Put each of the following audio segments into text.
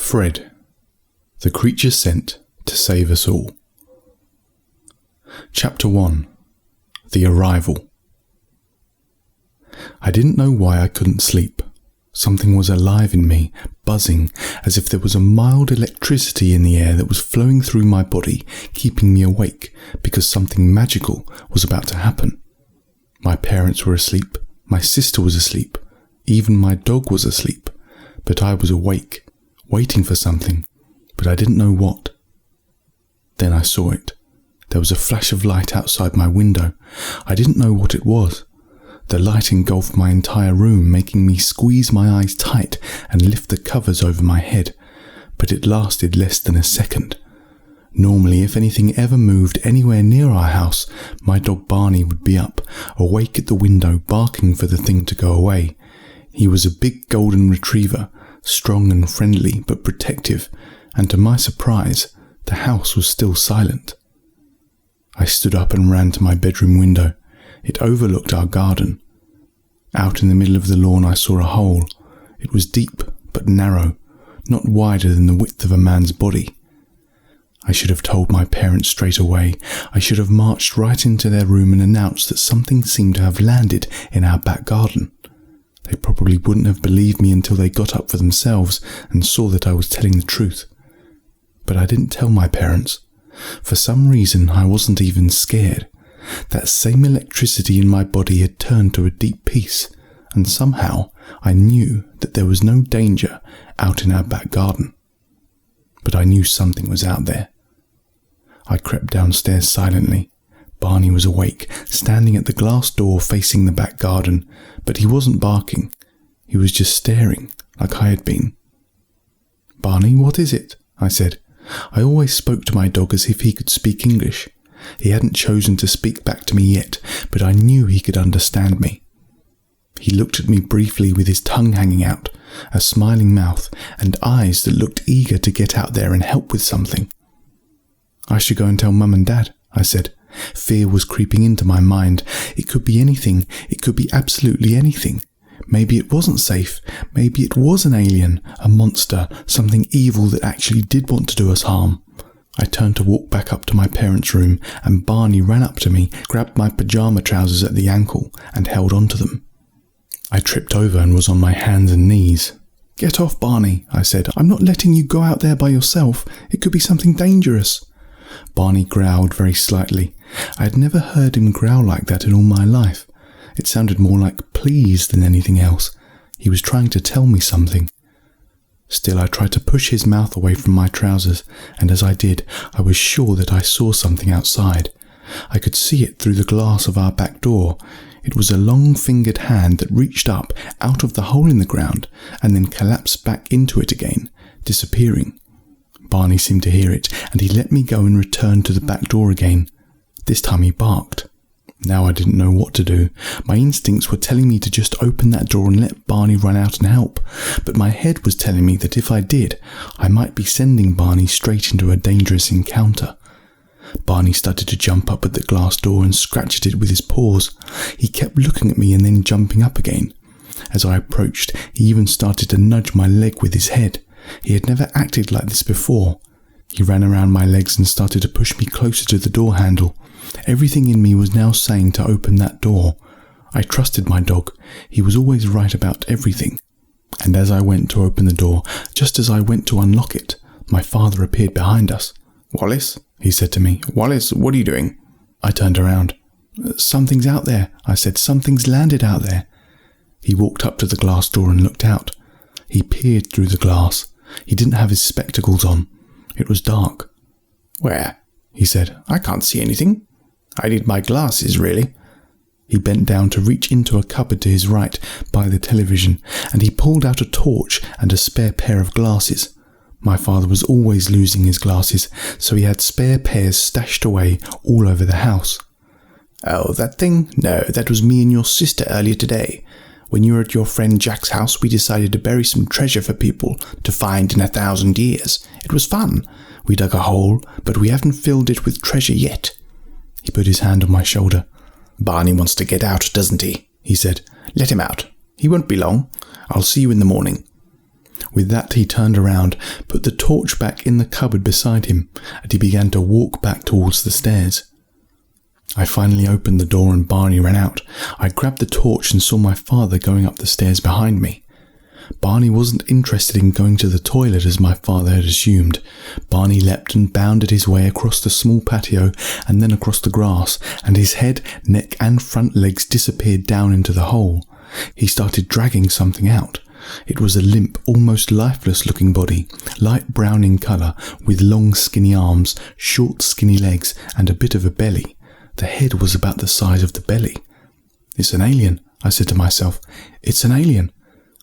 Fred, the creature sent to save us all. Chapter 1. The Arrival. I didn't know why I couldn't sleep. Something was alive in me, buzzing, as if there was a mild electricity in the air that was flowing through my body, keeping me awake because something magical was about to happen. My parents were asleep, my sister was asleep, even my dog was asleep, but I was awake, waiting for something, but I didn't know what. Then I saw it. There was a flash of light outside my window. I didn't know what it was. The light engulfed my entire room, making me squeeze my eyes tight and lift the covers over my head, but it lasted less than a second. Normally, if anything ever moved anywhere near our house, my dog Barney would be up, awake at the window, barking for the thing to go away. He was a big golden retriever, strong and friendly but protective, and to my surprise, the house was still silent. I stood up and ran to my bedroom window. It overlooked our garden. Out in the middle of the lawn I saw a hole. It was deep but narrow, not wider than the width of a man's body. I should have told my parents straight away. I should have marched right into their room and announced that something seemed to have landed in our back garden. They probably wouldn't have believed me until they got up for themselves and saw that I was telling the truth. But I didn't tell my parents. For some reason, I wasn't even scared. That same electricity in my body had turned to a deep peace, and somehow I knew that there was no danger out in our back garden. But I knew something was out there. I crept downstairs silently. Barney was awake, standing at the glass door facing the back garden, but he wasn't barking. He was just staring, like I had been. "Barney, what is it?" I said. I always spoke to my dog as if he could speak English. He hadn't chosen to speak back to me yet, but I knew he could understand me. He looked at me briefly with his tongue hanging out, a smiling mouth, and eyes that looked eager to get out there and help with something. "I should go and tell Mum and Dad," I said. Fear was creeping into my mind. It could be anything. It could be absolutely anything. Maybe it wasn't safe. Maybe it was an alien, a monster, something evil that actually did want to do us harm. I turned to walk back up to my parents' room, and Barney ran up to me, grabbed my pajama trousers at the ankle, and held onto them. I tripped over and was on my hands and knees. "Get off, Barney," I said. "I'm not letting you go out there by yourself. It could be something dangerous." Barney growled very slightly. I had never heard him growl like that in all my life. It sounded more like please than anything else. He was trying to tell me something. Still, I tried to push his mouth away from my trousers, and as I did, I was sure that I saw something outside. I could see it through the glass of our back door. It was a long-fingered hand that reached up out of the hole in the ground and then collapsed back into it again, disappearing. Barney seemed to hear it, and he let me go and returned to the back door again. This time he barked. Now I didn't know what to do. My instincts were telling me to just open that door and let Barney run out and help, but my head was telling me that if I did, I might be sending Barney straight into a dangerous encounter. Barney started to jump up at the glass door and scratch at it with his paws. He kept looking at me and then jumping up again. As I approached, he even started to nudge my leg with his head. He had never acted like this before. He ran around my legs and started to push me closer to the door handle. Everything in me was now saying to open that door. I trusted my dog. He was always right about everything. And as I went to open the door, just as I went to unlock it, my father appeared behind us. "Wallace," he said to me. "Wallace, what are you doing?" I turned around. "Something's out there," I said. "Something's landed out there." He walked up to the glass door and looked out. He peered through the glass. He didn't have his spectacles on. It was dark. "Where?" he said. "I can't see anything. I need my glasses, really." He bent down to reach into a cupboard to his right by the television, and he pulled out a torch and a spare pair of glasses. My father was always losing his glasses, so he had spare pairs stashed away all over the house. "Oh, that thing? No, that was me and your sister earlier today. When you were at your friend Jack's house, we decided to bury some treasure for people to find in 1,000 years. It was fun. We dug a hole, but we haven't filled it with treasure yet." He put his hand on my shoulder. "Barney wants to get out, doesn't he?" he said. "Let him out. He won't be long. I'll see you in the morning." With that, he turned around, put the torch back in the cupboard beside him, and he began to walk back towards the stairs. I finally opened the door and Barney ran out. I grabbed the torch and saw my father going up the stairs behind me. Barney wasn't interested in going to the toilet as my father had assumed. Barney leapt and bounded his way across the small patio and then across the grass, and his head, neck and front legs disappeared down into the hole. He started dragging something out. It was a limp, almost lifeless looking body, light brown in colour, with long skinny arms, short skinny legs and a bit of a belly. The head was about the size of the belly. "It's an alien," I said to myself. "It's an alien."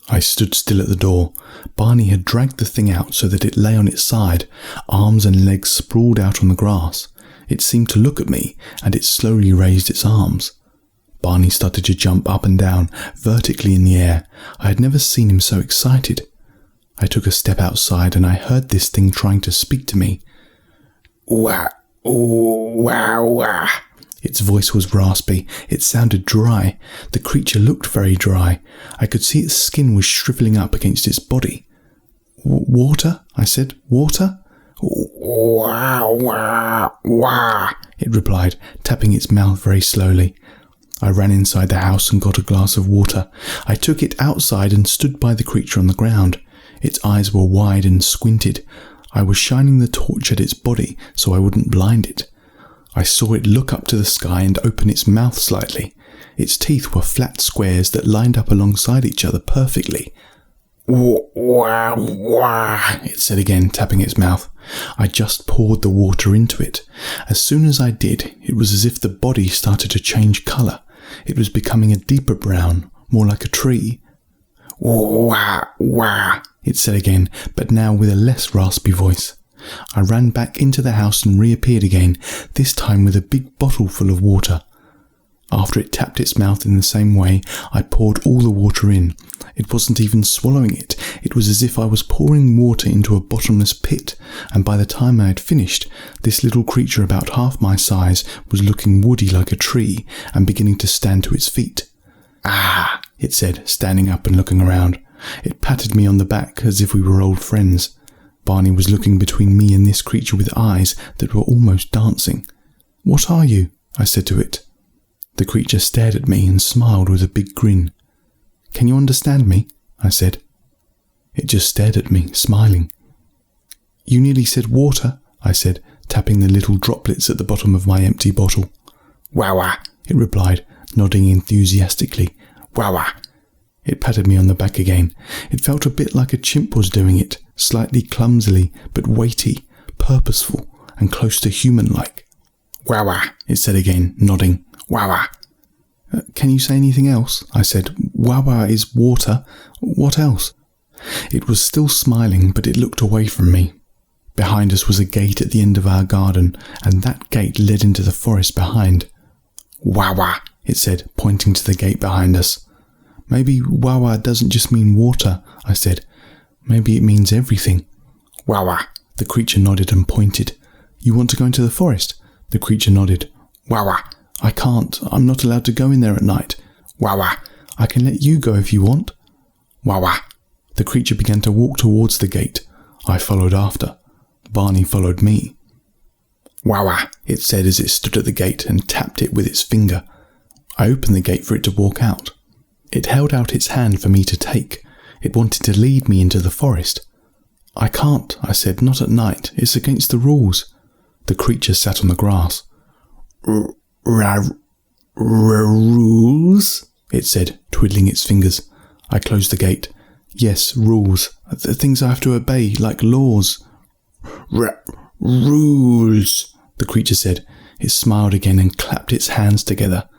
I stood still at the door. Barney had dragged the thing out so that it lay on its side, arms and legs sprawled out on the grass. It seemed to look at me, and it slowly raised its arms. Barney started to jump up and down, vertically in the air. I had never seen him so excited. I took a step outside and I heard this thing trying to speak to me. "Wah, wah, wah." Its voice was raspy. It sounded dry. The creature looked very dry. I could see its skin was shrivelling up against its body. "Water?" I said. "Water?" "Wah, wah, wah," it replied, tapping its mouth very slowly. I ran inside the house and got a glass of water. I took it outside and stood by the creature on the ground. Its eyes were wide and squinted. I was shining the torch at its body so I wouldn't blind it. I saw it look up to the sky and open its mouth slightly. Its teeth were flat squares that lined up alongside each other perfectly. "Wah, wah," it said again, tapping its mouth. I just poured the water into it. As soon as I did, it was as if the body started to change colour. It was becoming a deeper brown, more like a tree. "Wah, wah," it said again, but now with a less raspy voice. I ran back into the house and reappeared again, this time with a big bottle full of water. After it tapped its mouth in the same way, I poured all the water in. It wasn't even swallowing it. It was as if I was pouring water into a bottomless pit, and by the time I had finished, this little creature about half my size was looking woody like a tree and beginning to stand to its feet. "Ah," it said, standing up and looking around. It patted me on the back as if we were old friends. Barney was looking between me and this creature with eyes that were almost dancing. "What are you?" I said to it. The creature stared at me and smiled with a big grin. "Can you understand me?" I said. It just stared at me, smiling. "You nearly said water," I said, tapping the little droplets at the bottom of my empty bottle. "Wah wah," it replied, nodding enthusiastically. "Wah wah." It patted me on the back again. It felt a bit like a chimp was doing it, slightly clumsily, but weighty, purposeful, and close to human-like. "Wah wah," it said again, nodding. "Wah wah." "Can you say anything else?" I said. "Wah wah is water. What else?" It was still smiling, but it looked away from me. Behind us was a gate at the end of our garden, and that gate led into the forest behind. "Wah wah," it said, pointing to the gate behind us. "Maybe wah wah doesn't just mean water," I said. "Maybe it means everything." "Wah wah." The creature nodded and pointed. "You want to go into the forest?" The creature nodded. "Wah wah." "I can't. I'm not allowed to go in there at night." "Wah wah." "I can let you go if you want." "Wah wah." The creature began to walk towards the gate. I followed after. Barney followed me. "Wah wah," it said as it stood at the gate and tapped it with its finger. I opened the gate for it to walk out. It held out its hand for me to take. It wanted to lead me into the forest. "I can't," I said. "Not at night. It's against the rules." The creature sat on the grass. "Rules?" it said, twiddling its fingers. I closed the gate. "Yes, rules. The things I have to obey, like laws." "Rules," the creature said. It smiled again and clapped its hands together.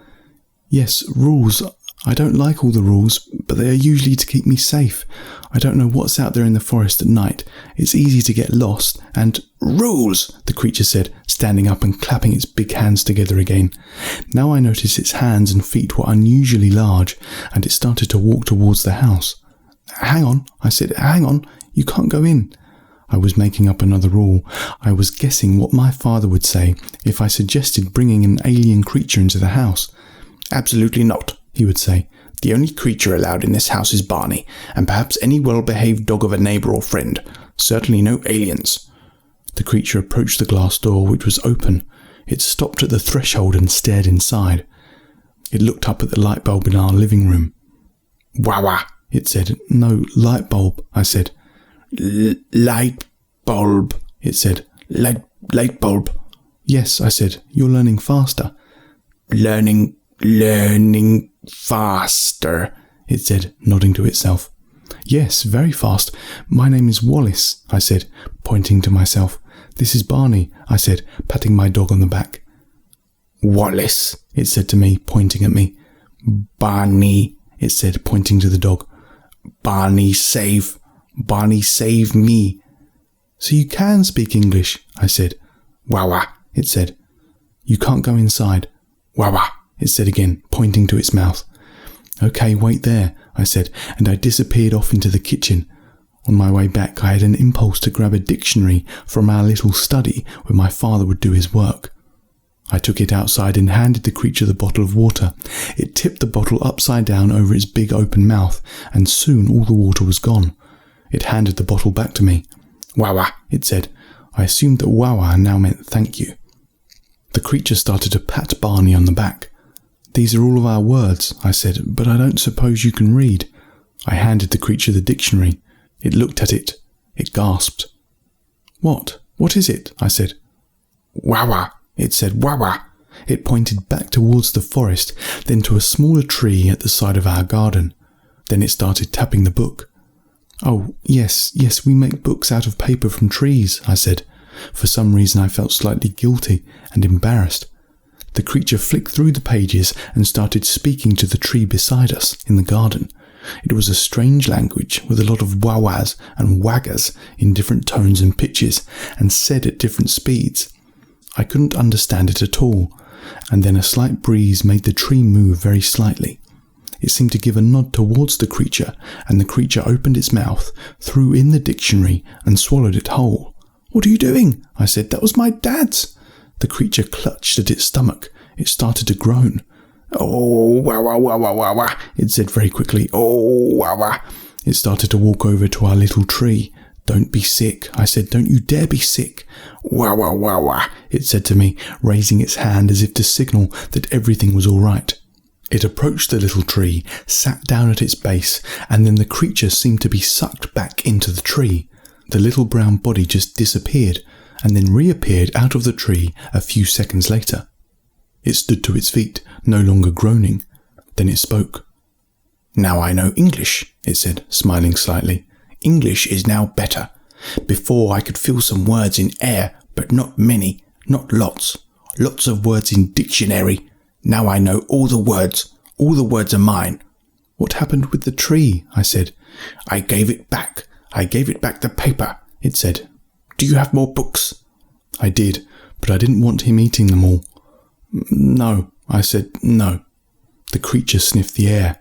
"Yes, rules. I don't like all the rules, but they are usually to keep me safe. I don't know what's out there in the forest at night. It's easy to get lost, and—" "Rules," the creature said, standing up and clapping its big hands together again. Now I noticed its hands and feet were unusually large, and it started to walk towards the house. "Hang on," I said. "Hang on. You can't go in." I was making up another rule. I was guessing what my father would say if I suggested bringing an alien creature into the house. "Absolutely not," he would say. The only creature allowed in this house is Barney, and perhaps any well-behaved dog of a neighbour or friend. Certainly no aliens." The creature approached the glass door, which was open. It stopped at the threshold and stared inside. It looked up at the light bulb in our living room. "Wawa," it said. "No, light bulb," I said. "Light bulb," it said. Light bulb." "Yes," I said. "You're learning faster." Learning faster," it said, nodding to itself. "Yes, very fast. My name is Wallace," I said, pointing to myself. "This is Barney," I said, patting my dog on the back. "Wallace," it said to me, pointing at me. "Barney," it said, pointing to the dog. Barney save me." "So you can speak English," I said. "Wawa," it said. "You can't go inside." "Wawa," it said again, pointing to its mouth. "Okay, wait there," I said, and I disappeared off into the kitchen. On my way back, I had an impulse to grab a dictionary from our little study where my father would do his work. I took it outside and handed the creature the bottle of water. It tipped the bottle upside down over its big open mouth, and soon all the water was gone. It handed the bottle back to me. "Wawa," it said. I assumed that wawa now meant thank you. The creature started to pat Barney on the back. "These are all of our words," I said, "but I don't suppose you can read." I handed the creature the dictionary. It looked at it. It gasped. What is it?" I said. "Wawa," it said. "Wawa." It pointed back towards the forest, then to a smaller tree at the side of our garden. Then it started tapping the book. "Oh, yes, we make books out of paper from trees," I said. For some reason I felt slightly guilty and embarrassed. The creature flicked through the pages and started speaking to the tree beside us in the garden. It was a strange language with a lot of wawas and waggas in different tones and pitches, and said at different speeds. I couldn't understand it at all, and then a slight breeze made the tree move very slightly. It seemed to give a nod towards the creature, and the creature opened its mouth, threw in the dictionary, and swallowed it whole. "What are you doing?" I said. "That was my dad's." The creature clutched at its stomach. It started to groan. "Oh, wawa, wawa, wawa," it said very quickly. "Oh, wawa." It started to walk over to our little tree. "Don't be sick," I said. "Don't you dare be sick." "Wawa, wawa," it said to me, raising its hand as if to signal that everything was all right. It approached the little tree, sat down at its base, and then the creature seemed to be sucked back into the tree. The little brown body just disappeared, and then reappeared out of the tree a few seconds later. It stood to its feet, no longer groaning. Then it spoke. "Now I know English," it said, smiling slightly. "English is now better. Before I could feel some words in air, but not many, not lots. Lots of words in dictionary. Now I know all the words. All the words are mine." "What happened with the tree?" I said. "I gave it back. I gave it back the paper," it said. "Do you have more books?" I did, but I didn't want him eating them all. "No," I said, "no." The creature sniffed the air.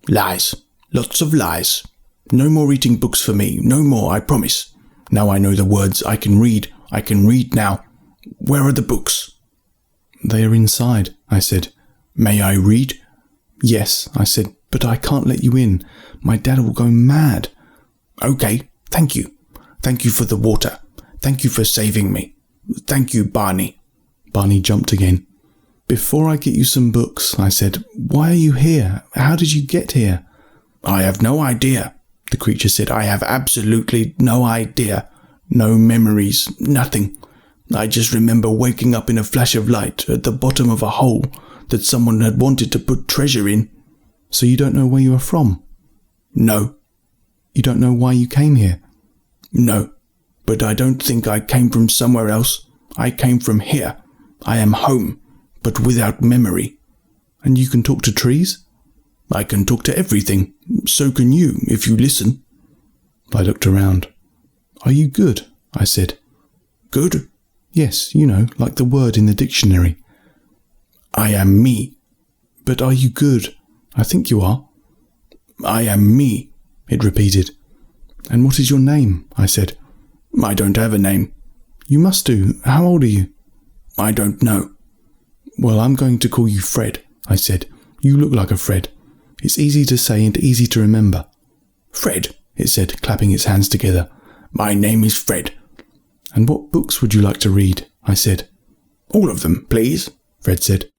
"Lies. Lots of lies. No more eating books for me. No more, I promise. Now I know the words. I can read. I can read now. Where are the books?" "They are inside," I said. "May I read?" "Yes," I said, "but I can't let you in. My dad will go mad." "Okay, thank you. Thank you for the water. Thank you for saving me. Thank you, Barney." Barney jumped again. "Before I get you some books," I said, "why are you here? How did you get here?" "I have no idea," the creature said. "I have absolutely no idea. No memories, nothing. I just remember waking up in a flash of light at the bottom of a hole that someone had wanted to put treasure in." "So you don't know where you are from?" "No." "You don't know why you came here?" "No, but I don't think I came from somewhere else. I came from here. I am home, but without memory." "And you can talk to trees?" "I can talk to everything. So can you, if you listen." I looked around. "Are you good?" I said. "Good?" "Yes, you know, like the word in the dictionary." "I am me." "But are you good?" "I think you are." "I am me," it repeated. "And what is your name?" I said. "I don't have a name." "You must do. How old are you?" "I don't know." "Well, I'm going to call you Fred," I said. "You look like a Fred." It's easy to say and easy to remember. "Fred," it said, clapping its hands together. "My name is Fred." "And what books would you like to read?" I said. "All of them, please," Fred said.